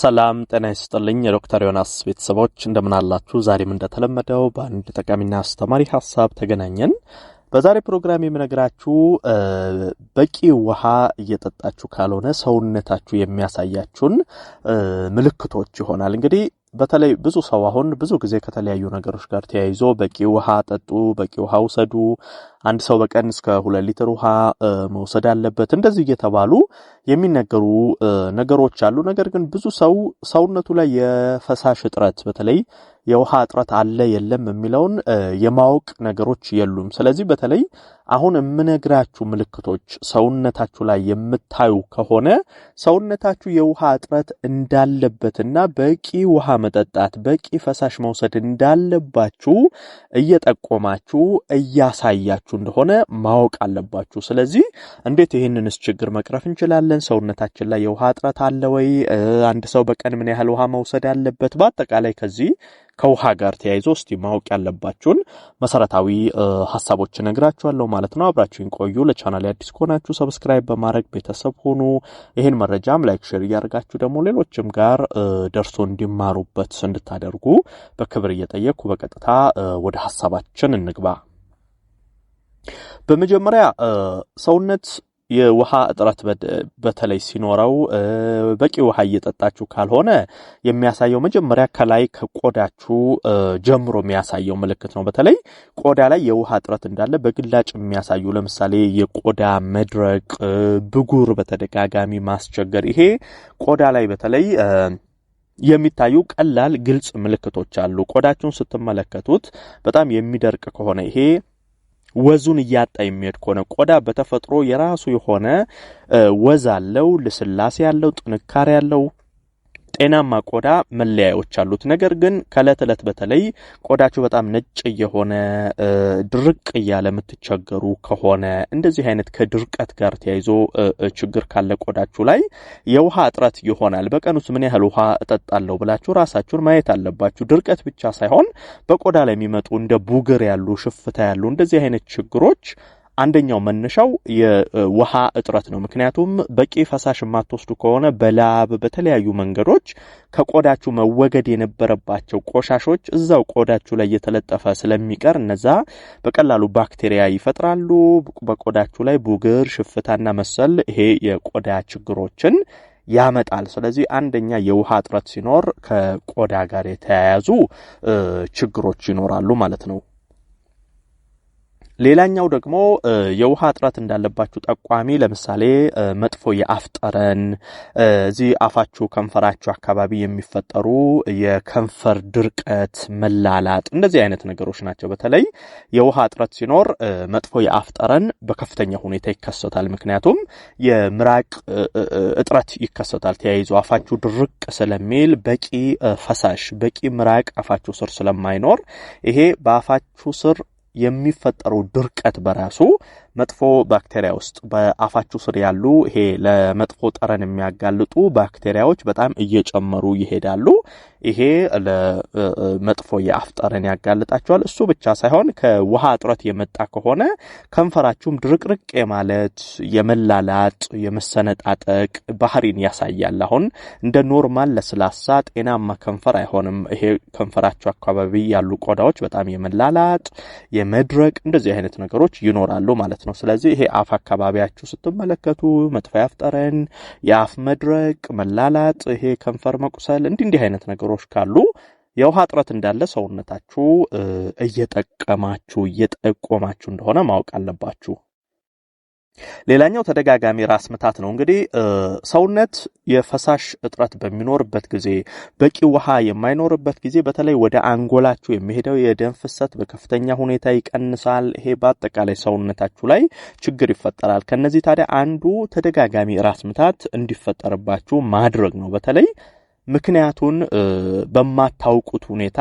ሰላም ጤና ይስጥልኝ የዶክተር ዮናስ ቤተሰቦች እንደምን አላችሁ? ዛሬም እንደተለመደው በአንድ ጠቃሚና አስተማሪ ሐሳብ ተገናኘን። በዛሬ ፕሮግራም የምነግራችሁ በቂ ውሃ እየጠጣችሁ ካልሆነ ሰውነታችሁ የሚያሳያችሁን ምልክቶች ይሆናል። እንግዲህ በተለይ ብዙ ሰው አሁን ብዙ ጊዜ ከተለያዩ ነገሮች ጋር ተያይዞ በቂ ውሃ ጠጡ፣ በቂ ውሃ ውሰዱ፣ አንድ ሰው በቀን እስከ 2 ሊትር ውሃ መውሰድ አለበት እንደዚህ እየተባሉ የሚነገሩ ነገሮች አሉ። ነገር ግን ብዙ ሰው ሰውነቱ ላይ የፈሳሽ እጥረት በተለይ የውሃ እጥረት አለ የለም የሚለውን የማወቅ ነገሮች የሉም። ስለዚህ በተለይ አሁን የምነግራችሁ ምልክቶች ሰውነታችሁ ላይ የምታዩ ከሆነ ሰውነታችሁ የውሃ እጥረት እንዳለበትና በቂ ውሃ መጠጣት በቂ ፈሳሽ መውሰድ እንዳለባችሁ እየጠቆማችሁ እያሳያችሁ እንደሆነ ማወቅ አለባችሁ። ስለዚህ እንዴት ይሄንንስ ችግር መቅረፍ እንችላለን? ሰውነታችን ላይ የውሃ እጥረት አለ ወይ? አንድ ሰው በቀን ምን ያህል ውሃ መውሰድ አለበት? በአጠቃላይ ከዚህ ከውሃ ጋር ተያይዞ እስቲ ማወቅ ያለባችሁን መሰረታዊ ሐሳቦች ነግራችኋለሁ ማለት ነው። አብራችሁን ቆዩ። ለቻናሌ አዲስ ከሆናችሁ ሰብስክራይብ በማድረግ ቤተሰብ ሁኑ። ይሄን መረጃም ላይክ ሼር ያርጋችሁ ደግሞ ሌሎችም ጋር ደርሶ እንዲማሩበት እንድታደርጉ በክብር እየጠየቅኩ በቀጥታ ወደ ሐሳባችን እንግባ። በመጀመሪያ ሰውነት የውሃ እጥረት በተለይ ሲኖረው በቂ ውሃ እየጠጣችሁ ካልሆነ የሚያሳየው መጀመሪያ ከላይ ከቆዳችሁ ጀምሮ የሚያሳየው ምልክት ነው። በተለይ ቆዳ ላይ የውሃ እጥረት እንዳለ በግላጭ የሚያሳዩ ለምሳሌ የቆዳ መድረቅ፣ ብጉር በተደጋጋሚ ማስቸገር፣ ይሄ ቆዳ ላይ በተለይ የሚታዩ ቀላል ግልጽ ምልክቶች አሉ። ቆዳችሁን ስትመለከቱት በጣም የሚደርቅ ከሆነ ይሄ ወዙን እያጣ የሚሄድ ከሆነ ቆዳ በተፈጥሮ የራሱ የሆነ ወዝ አለው፣ ልስላሴ ያለው፣ ጥንካሬ ያለው ጤናማ ቆዳ መለያዮች አሉት። ነገር ግን ከዕለት ዕለት በተለይ ቆዳችሁ በጣም ነጭ የሆነ ድርቅ እያለ የምትቸገሩ ከሆነ እንደዚህ አይነት ከድርቀት ጋር ተያይዞ ችግር ካለ ቆዳችሁ ላይ የውሃ እጥረት ይሆናል። በቀን ውስጥ ምን ያህል ውሃ እጠጣለሁ ብላችሁ ራሳችሁን ማየት አለባችሁ። ድርቀት ብቻ ሳይሆን በቆዳ ላይ የሚመጡ እንደ ቡግር ያሉ፣ ሽፍታ ያሉ እንደዚህ አይነት ችግሮች አንደኛው መነሻው የውሃ እጥረት ነው። ምክንያቱም በቂ ፈሳሽ የማትወስዱ ከሆነ በላብ በተለያዩ መንገዶች ከቆዳችሁ መወገድ የነበረባቸው ቆሻሾች እዛው ቆዳችሁ ላይ የተለጠፈ ስለሚቀር እነዛ በቀላሉ ባክቴሪያ ይፈጥራሉ። በቆዳችሁ ላይ ቡግር፣ ሽፍታና መሰል ይሄ የቆዳ ችግሮችን ያመጣል። ስለዚህ አንደኛ የውሃ እጥረት ሲኖር ከቆዳ ጋር የተያያዙ ችግሮች ይኖራሉ ማለት ነው። ሌላኛው ደግሞ የውሃ እጥረት እንዳለባችሁ ጠቋሚ ለምሳሌ መጥፎ የአፍ ጠረን፣ እዚህ አፋችሁ ከንፈራችሁ አካባቢ የሚፈጠሩ የከንፈር ድርቀት፣ መላላጥ እንደዚህ አይነት ነገሮች ናቸው። በተለይ የውሃ እጥረት ሲኖር መጥፎ የአፍ ጠረን በከፍተኛ ሁኔታ ይከሰታል። ምክንያቱም የምራቅ እጥረት ይከሰታል። ተያይዞ አፋችሁ ድርቅ ስለሚል በቂ ፈሳሽ በቂ ምራቅ አፋችሁ ስር ስለማይኖር ይሄ በአፋችሁ ስር የሚፈጠረው ድርቀት በራሱ መጥፎ ባክቴሪያ ውስጥ በአፋችሁ ስር ያሉ ይሄ ለመጥፎ ጠረን የሚያጋልጡ ባክቴሪያዎች በጣም እየጨመሩ ይሄዳሉ። ይሄ ለመጥፎ የአፍ ጠረን ያጋልጣቸዋል። እሱ ብቻ ሳይሆን ከውሃ እጥረት የመጣ ከሆነ ከንፈራችሁም ድርቅርቅ የማለት የመላላጥ የመሰነጣጠቅ ባህሪን ያሳያል። አሁን እንደ ኖርማል ለስላሳ ጤናማ ከንፈር አይሆንም። ይሄ ከንፈራችሁ አካባቢ ያሉ ቆዳዎች በጣም የመላላጥ የመድረቅ እንደዚህ አይነት ነገሮች ይኖራሉ ማለት ነው። ስለዚህ ይሄ አፍ አካባቢያችሁ ስትመለከቱ መጥፎ የአፍ ጠረን፣ የአፍ መድረቅ፣ መላላጥ፣ ይሄ ከንፈር መቁሰል እንዲህ አይነት ነገሮች ካሉ የውሃ እጥረት እንዳለ ሰውነታችሁ እየጠቆማችሁ እንደሆነ ማወቅ አለባችሁ። ሌላኛው ተደጋጋሚ ራስ ምታት ነው። እንግዲህ ሰውነት የፈሳሽ እጥረት በሚኖርበት ጊዜ በቂ ውሃ የማይኖርበት ጊዜ በተለይ ወደ አንጎላችሁ የሚሄደው የደም ፍሰት በከፍተኛ ሁኔታ ይቀንሳል። ይሄ በአጠቃላይ ሰውነታችሁ ላይ ችግር ይፈጠራል። ከነዚህ ታዲያ አንዱ ተደጋጋሚ ራስ ምታት እንዲፈጠርባችሁ ማድረግ ነው። በተለይ ምክንያቱን በማታውቁት ሁኔታ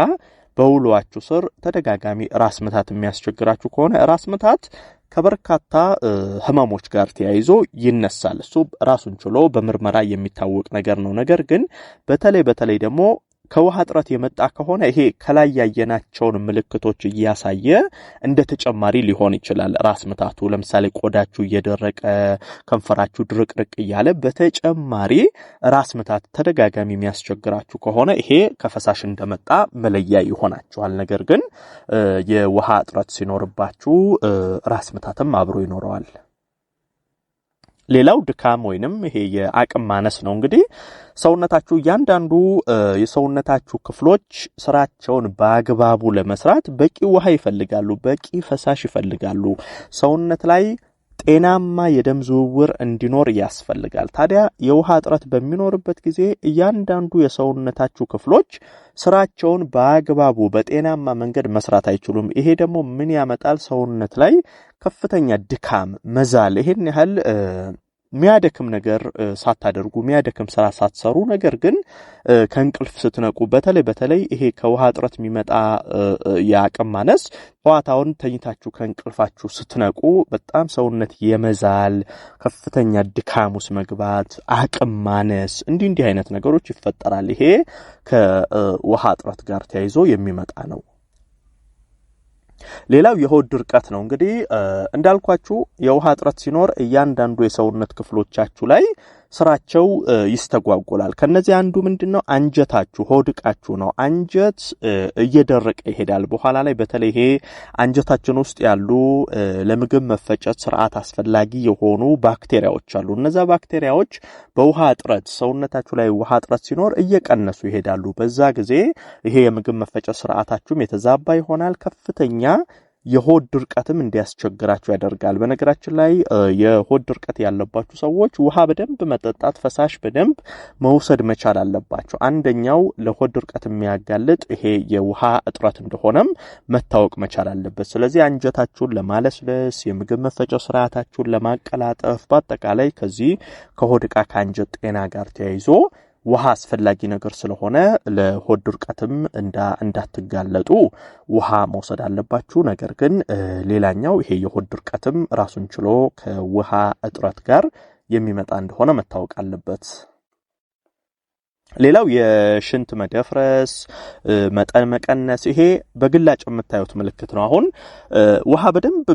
በውሏችሁ ስር ተደጋጋሚ ራስ ምታት የሚያስቸግራችሁ ከሆነ ራስ ምታት ከበርካታ ህመሞች ጋር ተያይዞ ይነሳል። እሱ ራሱን ችሎ በምርመራ የሚታወቅ ነገር ነው። ነገር ግን በተለይ ደግሞ ከውሃ እጥረት የመጣ ከሆነ ይሄ ከላይ ያየናቸውን ምልክቶች እያሳየ እንደ ተጨማሪ ሊሆን ይችላል። ራስ ምታቱ ለምሳሌ ቆዳችሁ እየደረቀ ከንፈራችሁ ድርቅርቅ እያለ በተጨማሪ ራስ ምታት ተደጋጋሚ የሚያስቸግራችሁ ከሆነ ይሄ ከፈሳሽ እንደመጣ መለያ ይሆናችኋል። ነገር ግን የውሃ እጥረት ሲኖርባችሁ ራስ ምታትም አብሮ ይኖረዋል። ሌላው ድካም ወይንም ይሄ የአቅም ማነስ ነው። እንግዲህ ሰውነታችሁ እያንዳንዱ የሰውነታችሁ ክፍሎች ስራቸውን በአግባቡ ለመስራት በቂ ውሃ ይፈልጋሉ፣ በቂ ፈሳሽ ይፈልጋሉ። ሰውነት ላይ ጤናማ የደም ዝውውር እንዲኖር ያስፈልጋል። ታዲያ የውሃ እጥረት በሚኖርበት ጊዜ እያንዳንዱ የሰውነታችሁ ክፍሎች ስራቸውን በአግባቡ በጤናማ መንገድ መስራት አይችሉም። ይሄ ደግሞ ምን ያመጣል? ሰውነት ላይ ከፍተኛ ድካም፣ መዛል፣ ይሄን ያህል ሚያደክም ነገር ሳታደርጉ ሚያደክም ስራ ሳትሰሩ ነገር ግን ከእንቅልፍ ስትነቁ በተለይ ይሄ ከውሃ እጥረት የሚመጣ የአቅም ማነስ ጠዋታውን ተኝታችሁ ከእንቅልፋችሁ ስትነቁ በጣም ሰውነት የመዛል ከፍተኛ ድካም ውስጥ መግባት፣ አቅም ማነስ እንዲህ አይነት ነገሮች ይፈጠራል። ይሄ ከውሃ እጥረት ጋር ተያይዞ የሚመጣ ነው። ሌላው የሆድ ድርቀት ነው። እንግዲህ እንዳልኳችሁ የውሃ እጥረት ሲኖር እያንዳንዱ የሰውነት ክፍሎቻችሁ ላይ ስራቸው ይስተጓጎላል። ከነዚህ አንዱ ምንድነው? አንጀታችሁ፣ ሆድቃችሁ ነው። አንጀት እየደረቀ ይሄዳል። በኋላ ላይ በተለይ ይሄ አንጀታችን ውስጥ ያሉ ለምግብ መፈጨት ስርዓት አስፈላጊ የሆኑ ባክቴሪያዎች አሉ። እነዛ ባክቴሪያዎች በውሃ እጥረት ሰውነታችሁ ላይ ውሃ እጥረት ሲኖር እየቀነሱ ይሄዳሉ። በዛ ጊዜ ይሄ የምግብ መፈጨት ስርዓታችሁም የተዛባ ይሆናል። ከፍተኛ የሆድ ድርቀትም እንዲያስቸግራችሁ ያደርጋል። በነገራችን ላይ የሆድ ድርቀት ያለባችሁ ሰዎች ውሃ በደንብ መጠጣት፣ ፈሳሽ በደንብ መውሰድ መቻል አለባቸው። አንደኛው ለሆድ ድርቀት የሚያጋልጥ ይሄ የውሃ እጥረት እንደሆነም መታወቅ መቻል አለበት። ስለዚህ አንጀታችሁን ለማለስለስ፣ የምግብ መፈጨት ስርዓታችሁን ለማቀላጠፍ፣ በአጠቃላይ ከዚህ ከሆድ ዕቃ ከአንጀት ጤና ጋር ተያይዞ ውሃ አስፈላጊ ነገር ስለሆነ ለሆድ ድርቀትም እንዳትጋለጡ ውሃ መውሰድ አለባችሁ። ነገር ግን ሌላኛው ይሄ የሆድ ድርቀትም ራሱን ችሎ ከውሃ እጥረት ጋር የሚመጣ እንደሆነ መታወቅ አለበት። ሌላው የሽንት መደፍረስ፣ መጠን መቀነስ፣ ይሄ በግላጭ የምታዩት ምልክት ነው። አሁን ውሃ በደንብ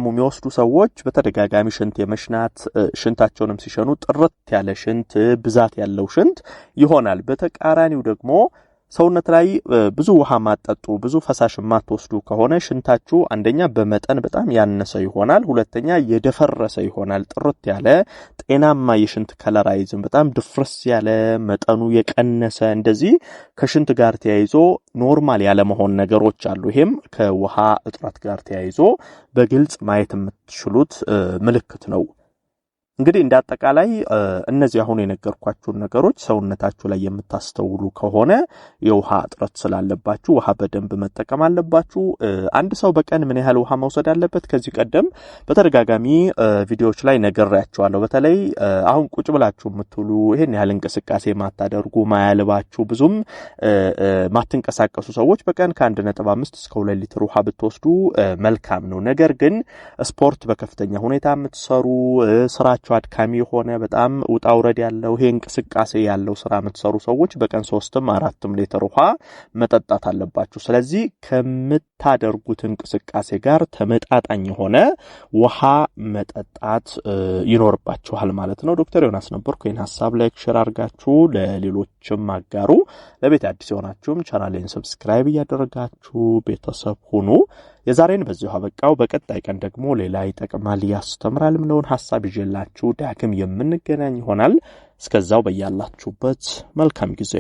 የሚወስዱ ሰዎች በተደጋጋሚ ሽንት የመሽናት ሽንታቸውንም ሲሸኑ ጥርት ያለ ሽንት፣ ብዛት ያለው ሽንት ይሆናል። በተቃራኒው ደግሞ ሰውነት ላይ ብዙ ውሃ ማጠጡ፣ ብዙ ፈሳሽ ማትወስዱ ከሆነ ሽንታችሁ አንደኛ በመጠን በጣም ያነሰ ይሆናል፣ ሁለተኛ የደፈረሰ ይሆናል። ጥርት ያለ ጤናማ የሽንት ከለር አይዝም። በጣም ድፍርስ ያለ መጠኑ የቀነሰ እንደዚህ ከሽንት ጋር ተያይዞ ኖርማል ያለ መሆን ነገሮች አሉ። ይሄም ከውሃ እጥረት ጋር ተያይዞ በግልጽ ማየት የምትችሉት ምልክት ነው። እንግዲህ እንዳጠቃላይ እነዚህ አሁን የነገርኳችሁን ነገሮች ሰውነታችሁ ላይ የምታስተውሉ ከሆነ የውሃ እጥረት ስላለባችሁ ውሃ በደንብ መጠቀም አለባችሁ። አንድ ሰው በቀን ምን ያህል ውሃ መውሰድ አለበት? ከዚህ ቀደም በተደጋጋሚ ቪዲዮዎች ላይ ነግሬያችኋለሁ። በተለይ አሁን ቁጭ ብላችሁ የምትውሉ ይሄን ያህል እንቅስቃሴ ማታደርጉ ማያልባችሁ ብዙም ማትንቀሳቀሱ ሰዎች በቀን ከ1.5 እስከ 2 ሊትር ውሃ ብትወስዱ መልካም ነው። ነገር ግን ስፖርት በከፍተኛ ሁኔታ የምትሰሩ ስራ አድካሚ የሆነ በጣም ውጣ ውረድ ያለው ይሄ እንቅስቃሴ ያለው ስራ የምትሰሩ ሰዎች በቀን 3-4 ሊትር ውሃ መጠጣት አለባችሁ። ስለዚህ ከምታደርጉት እንቅስቃሴ ጋር ተመጣጣኝ የሆነ ውሃ መጠጣት ይኖርባችኋል ማለት ነው። ዶክተር ዮናስ ነበርኩ። ይህን ሐሳብ ላይክ ሼር አድርጋችሁ ለሌሎችም አጋሩ። ለቤት አዲስ የሆናችሁም ቻናሌን ሰብስክራይብ እያደረጋችሁ ቤተሰብ ሁኑ። የዛሬን በዚሁ አበቃው። በቀጣይ ቀን ደግሞ ሌላ ይጠቅማል ያስተምራል ምለውን ሐሳብ ይዤላችሁ ዳግም የምንገናኝ ይሆናል። እስከዛው በያላችሁበት መልካም ጊዜ